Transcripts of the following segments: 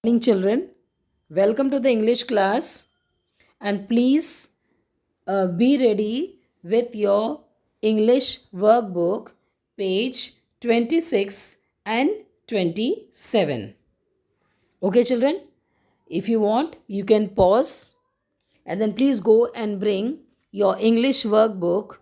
Morning, children. Welcome to the English class, and please be ready with your English workbook, page 26 and 27. Okay, children? If you want, you can pause and then please go and bring your English workbook.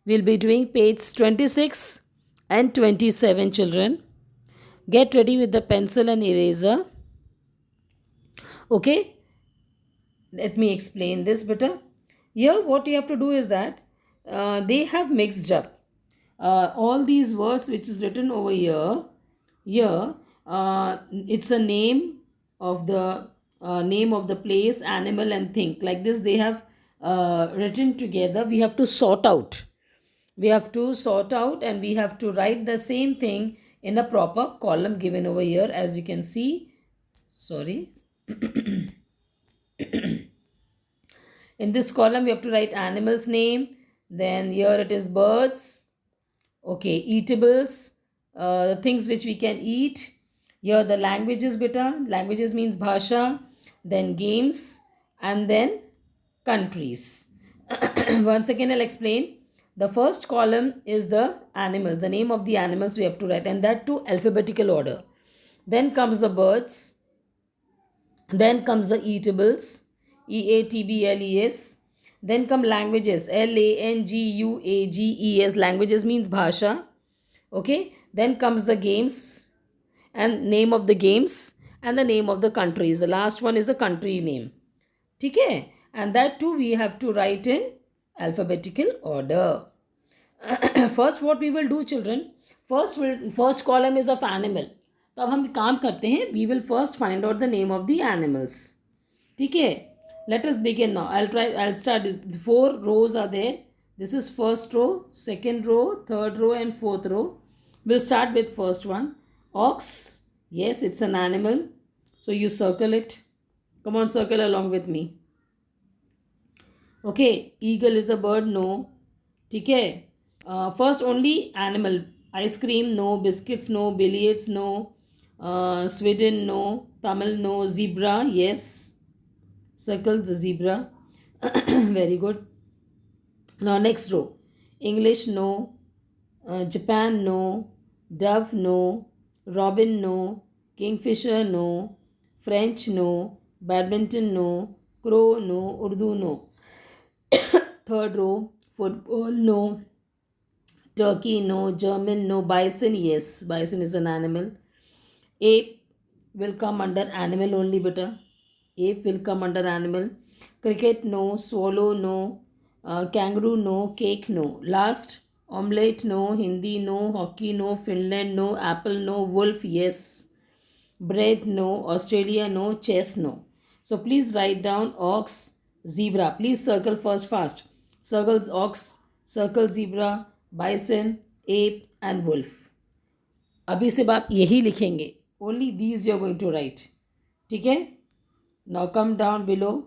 We'll be doing page 26 and 27, children. Get ready with the pencil and eraser. Okay, let me explain this better. Here, what you have to do is that they have mixed up all these words which is written over here. Here, it's a name of the place, animal, and thing. Like this, they have written together. We have to sort out. We have to sort out, and we have to write the same thing in a proper column given over here, as you can see. Sorry. In this column, we have to write animal's name. Then here it is birds. Okay, eatables, the things which we can eat. Here the languages beta. Languages means bhasha. Then games, and then countries. Once again, I'll explain. The first column is the animals, the name of the animals we have to write, and that too alphabetical order. Then comes the birds. Then comes the eatables, eatables. Then come languages, languages. Languages means bhasha. Okay. Then comes the games and name of the games and the name of the countries. The last one is a country name. Okay. And that too we have to write in alphabetical order. First, what we will do, children, first column is of animal. तो अब हम काम करते हैं. We will first find out the name of the animals. ठीक है. Let us begin now. I'll start. 4 rows are there. This is first row, second row, third row, and fourth row. We'll start with first one. Ox. Yes, it's an animal. So you circle it. Come on, circle along with me. Okay. Eagle is a bird. No. ठीक है. First only animal. Ice cream, no. Biscuits, no. Billiards, no. Sweden, no. Tamil, no. Zebra, yes. Circle the zebra. Very good. Now next row. English, no. Japan, no. Dove, no. Robin, no. Kingfisher, no. French, no. Badminton, no. Crow, no. Urdu, no. Third row. Football, no. Turkey, no. German, no. Bison, yes. Bison is an animal. Ape will come under animal only, beta. Ape will come under animal. Cricket, no. Swallow, no. Kangaroo, no. Cake, no. Last, omelette, no. Hindi, no. Hockey, no. Finland, no. Apple, no. Wolf, yes. Bread, no. Australia, no. Chess, no. So please write down ox, zebra. Please circle first fast. Circles ox, circle zebra, bison, ape, and wolf. अभी से आप यही लिखेंगे. Only these you are going to write. ठीक है. Now come down below.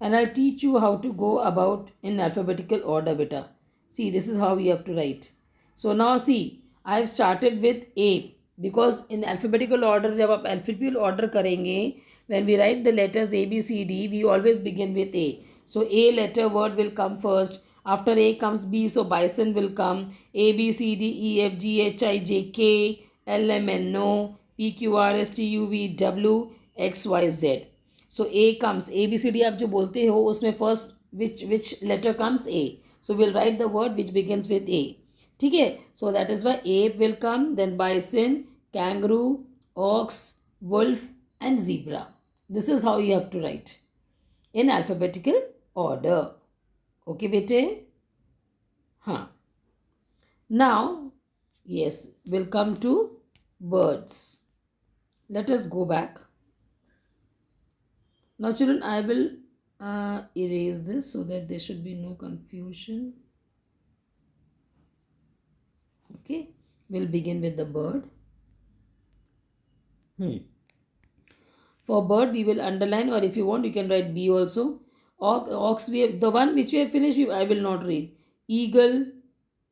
And I'll teach you how to go about in alphabetical order, beta. See, this is how you have to write. So now see, I have started with A. Because in alphabetical order, जब आप alphabetical order करेंगे, when we write the letters A, B, C, D, we always begin with A. So A letter word will come first. After A comes B, so bison will come. A, B, C, D, E, F, G, H, I, J, K, L, M, N, O, P, Q, R, S, T, U, V, W, X, Y, Z. So A comes. A, B, C, D आप जो बोलते हो उसमें first which letter comes? A. So we'll write the word which begins with A. ठीक है. So that is why ape will come, then bison, kangaroo, ox, wolf, and zebra. This is how you have to write in alphabetical order. Okay, bete? Huh. Now, yes, we'll come to birds. Let us go back. Now, children, I will erase this so that there should be no confusion. Okay, we'll begin with the bird. For bird, we will underline, or if you want, you can write B also. Ox, we have the one which we have finished. I will not read. Eagle,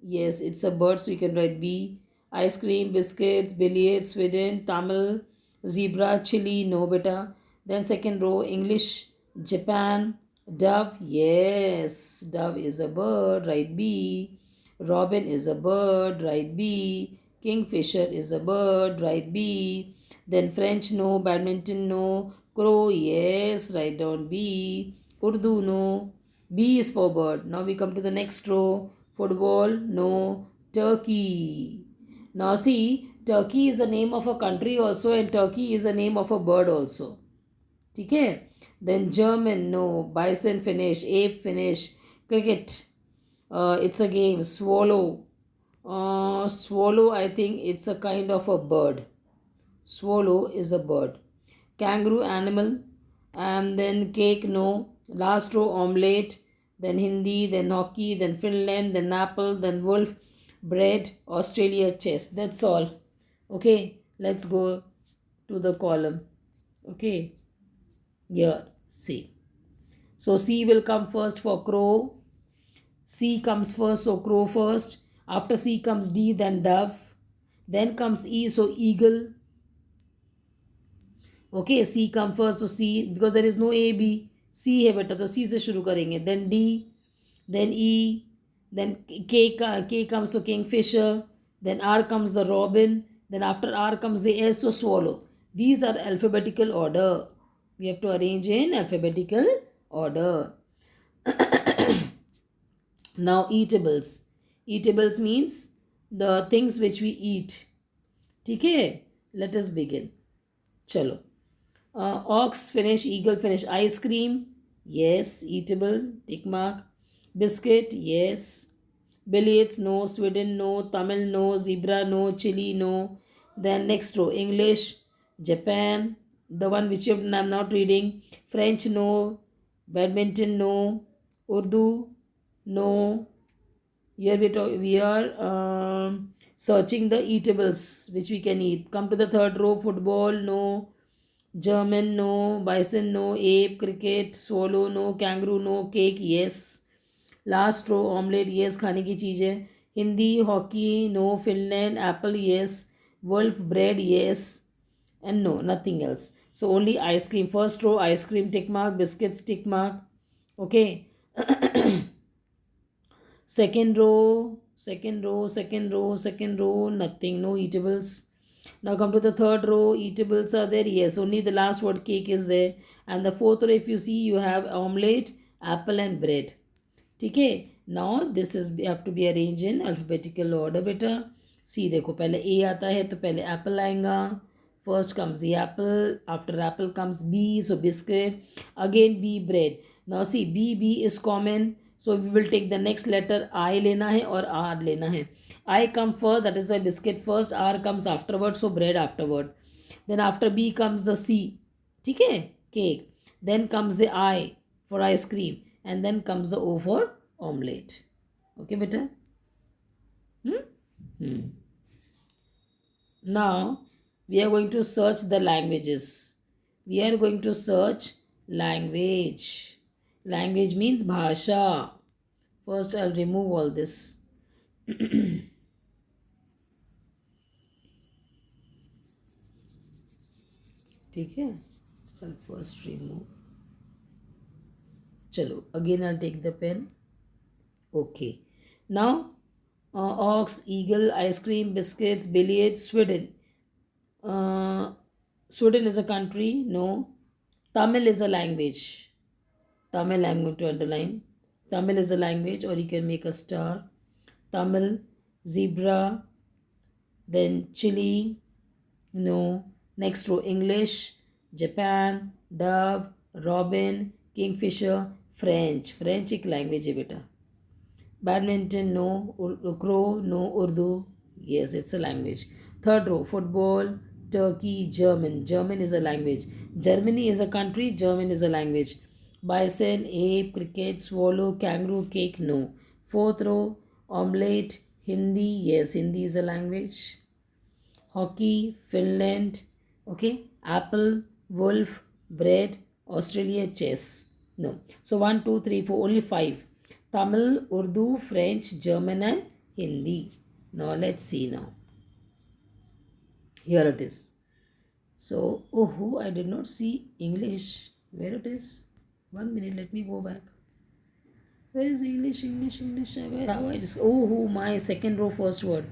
yes, it's a bird, so you can write B. ice cream, biscuits, billiards, Sweden, Tamil, zebra, chili, no beta. Then second row, English, Japan, dove, yes, dove is a bird, right B. Robin is a bird, right B. Kingfisher is a bird, right B. Then French, no. Badminton, no. Crow, yes, write down B. Urdu, no. B is for bird. Now we come to the next row. Football, no. Turkey. Now see, Turkey is the name of a country also, and Turkey is the name of a bird also. Okay? Then German, no. Bison, finish. Ape, finish. Cricket, it's a game. Swallow. Swallow, I think it's a kind of a bird. Swallow is a bird. Kangaroo, animal. And then cake, no. Last row, omelette. Then Hindi, then hockey, then Finland, then apple, then wolf, bread, Australia, chess. That's all. Okay, let's go to the column. Okay, here, C. So C will come first for crow. C comes first, so crow first. After C comes D, then dove. Then comes E, so eagle. Okay, C come first, so C, because there is no A, B. C है बेटा, तो C से शुरू करेंगे. Then D, then E, then K comes, so kingfisher. Then R comes the robin. Then after R comes the S, so swallow. These are alphabetical order. We have to arrange in alphabetical order. Now eatables. Eatables means the things which we eat. ठीक है? Let us begin. चलो. Ox, finish. Eagle, finish. Ice cream, yes. Eatable, tick mark. Biscuit, yes. Billiards, no. Sweden, no. Tamil, no. Zebra, no. Chili, no. Then next row, English, Japan, the one which I'm not reading. French, no. Badminton, no. Urdu, no. Here we are searching the eatables which we can eat. Come to the third row. Football, no. German, no. Bison, no. Ape, cricket, swallow, no. Kangaroo, no. Cake, yes. Last row, omelette, yes. खाने की चीज़ है. Hindi, hockey, no. Finland, apple, yes. Wolf, bread, yes. And no, nothing else. So only ice cream. First row, ice cream, tick mark. Biscuits, tick mark. Okay. Second row, nothing, no eatables. Now come to the third row, eatables are there, yes, only the last word cake is there. And the fourth row, if you see, you have omelette, apple and bread. Okay, now this is have to be arranged in alphabetical order beta. See देखो पहले A आता है तो पहले apple आएगा. First comes the apple, after apple comes B, so biscuit, again B, bread. Now see, B is common, so we will take the next letter I लेना है और R लेना है. I come first, that is why biscuit first, R comes afterward, so bread afterward. Then after B comes the C, ठीक है, cake. Then comes the I for ice cream, and then comes the O for omelette. Okay beta? Now we are going to search the languages. We are going to search language. Language means bhasha. First I'll remove all this. ठीक है, I'll first remove. Chalo, again I'll take the pen. Okay. Now ox, eagle, ice cream, biscuits, billiards, Sweden. Sweden is a country, no. Tamil is a language. Tamil, I'm going to underline. Tamil is a language, or you can make a star. Tamil, zebra, then Chile, no. Next row, English, Japan, dove, robin, kingfisher, French. French एक language है बेटा. Badminton, no. Crow, no. Urdu, yes, it's a language. Third row, football, Turkey, German. German is a language. Germany is a country, German is a language. Bison, ape, cricket, swallow, kangaroo, cake, no. Fourth row, omelette, Hindi, yes, Hindi is a language. Hockey, Finland, okay. Apple, wolf, bread, Australia, chess, no. So 1, 2, 3, 4, only 5. Tamil, Urdu, French, German and Hindi. Now let's see now. Here it is. So, oh, I did not see English. Where it is? 1 minute, let me go back. Where is English? How I just, oh, my second row, first word.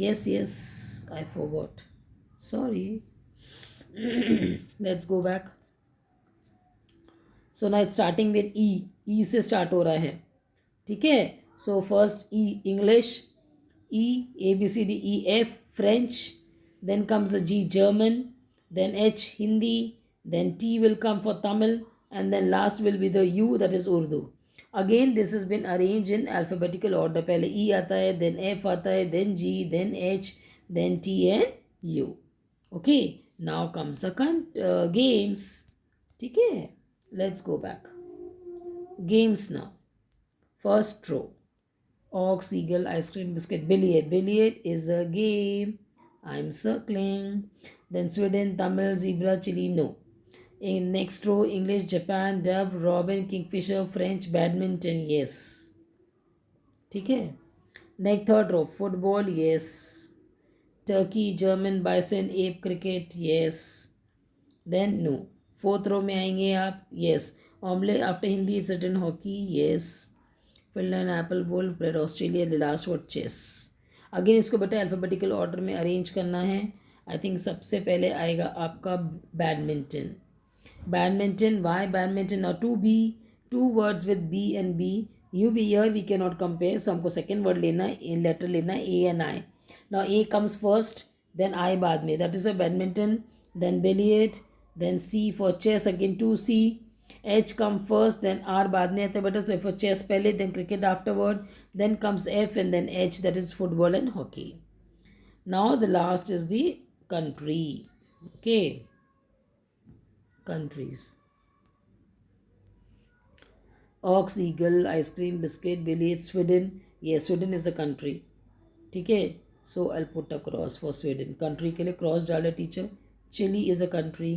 Yes, I forgot. Sorry. Let's go back. So now it's starting with E. E से start हो रहा है. ठीक है. So first E, English. E, A, B, C, D, E, F, French. Then comes the G, German. Then H, Hindi. Then T will come for Tamil. And then last will be the U, that is Urdu. Again, this has been arranged in alphabetical order. पहले E आता है, then F आता है, then G, then H, then T and U. Okay. Now comes the games. ठीक है. Let's go back. Games now. First row. Ox, eagle, ice cream, biscuit, billiard. Billiard is a game. I'm circling. Then Sweden, Tamil, zebra, chili, no. In next row, English, Japan, dove, robin, kingfisher, French, badminton, yes. ठीक है. Next third row, football, yes. Turkey, German, bison, ape, cricket, yes. Then no. Fourth row में आएंगे आप, yes. Omelette after Hindi it's written hockey, yes. Finland, apple, wolf, bread, Australia, the last word chess. Again इसको बेटा alphabetical order में arrange करना है. I think सबसे पहले आएगा आपका badminton. Badminton, why badminton? Now two words with B and B. You B year we can not compare, so हमको सेकेंड वर्ड लेना है, लेटर लेना है, A and I. Now A comes first, then I बाद में, that is a badminton. Then billiard, then C for chess, again 2C. H come first, then R बाद में आता है बेटा. So for chess पहले, then cricket afterward, then comes F and then H, that is football and hockey. Now the last is the country. Okay, countries. Ox, eagle, ice cream, biscuit, billiard, Sweden. Yes, Sweden is a country. ठीक है. So I'll put a cross for Sweden. Country के लिए cross डाले teacher. Chile is a country.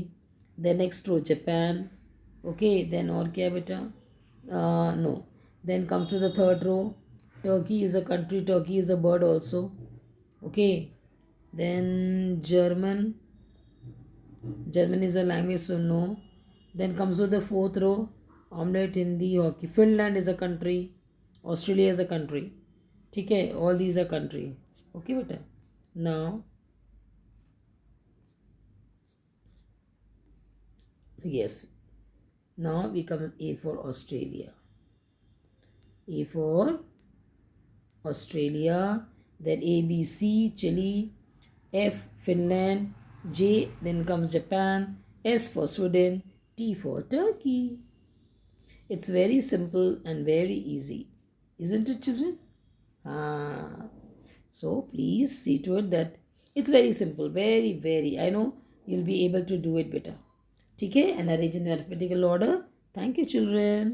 Then next row, Japan. Okay, then और क्या बेटा? No. Then comes to the third row. Turkey is a country. Turkey is a bird also. Okay. Then German. German is a language, so no. Then comes to the fourth row. Omelette, Hindi, hockey. Finland is a country. Australia is a country. ठीक है. All these are country. Okay बेटा. Now yes, now we come A for Australia. A for Australia, then A, B, C, Chile, F, Finland, J, then comes Japan, S for Sweden, T for Turkey. It's very simple and very easy, isn't it, children? So please see to it that it's very simple, very. I know you'll be able to do it better. ठीक है. And arrange in alphabetical order. Thank you, children.